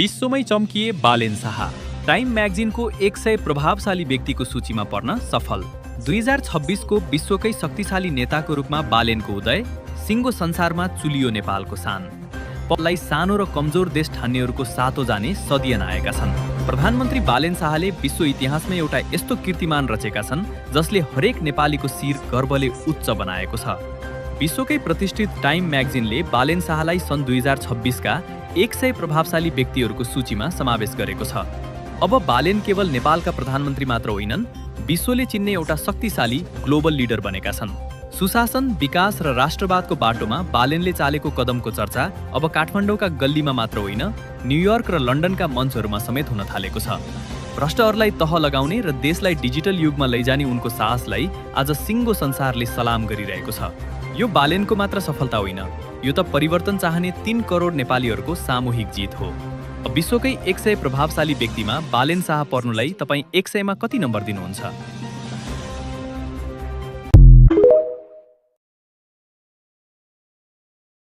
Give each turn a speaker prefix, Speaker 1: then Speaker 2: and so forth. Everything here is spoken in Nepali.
Speaker 1: विश्वमै चम्किए बालेन शाह। टाइम म्यागजिनको 100 प्रभावशाली व्यक्तिको सूचीमा पर्न सफल। 2026 को विश्वकै शक्तिशाली नेताको रूपमा बालेनको उदय, सिङ्गो संसारमा चुलियो नेपालको सान। पललाई सानो र कमजोर देश ठान्नेहरूको सातो जाने सदियन आएका छन्। प्रधानमन्त्री बालेन शाहले विश्व इतिहासमा एउटा यस्तो कीर्तिमान रचेका छन् जसले हरेक नेपालीको शिर गर्वले उच्च बनाएको छ। विश्वकै प्रतिष्ठित टाइम म्यागजिनले बालेन शाहलाई सन् 2026 का 100 प्रभावशाली व्यक्तिहरूको सूचीमा समावेश गरेको छ। अब बालेन केवल नेपालका प्रधानमन्त्री मात्र होइनन्, विश्वले चिन्ने एउटा शक्तिशाली ग्लोबल लिडर बनेका छन्। सुशासन, विकास र राष्ट्रवादको बाटोमा बालेनले चालेको कदमको चर्चा अब काठमाडौँका गल्लीमा मात्र होइन, न्युयोर्क र लन्डनका मञ्चहरूमा समेत हुन थालेको छ। भ्रष्टहरूलाई तह लगाउने र देशलाई डिजिटल युगमा लैजाने उनको साहसलाई आज सिङ्गो संसारले सलाम गरिरहेको छ। यो बालेनको मात्र सफलता होइन, यो त परिवर्तन चाहने 3 करोड नेपालीहरूको सामूहिक जित हो। विश्वकै 100 प्रभावशाली व्यक्तिमा बालेन शाह पर्नुलाई तपाईँ 100 मा कति नम्बर दिनुहुन्छ?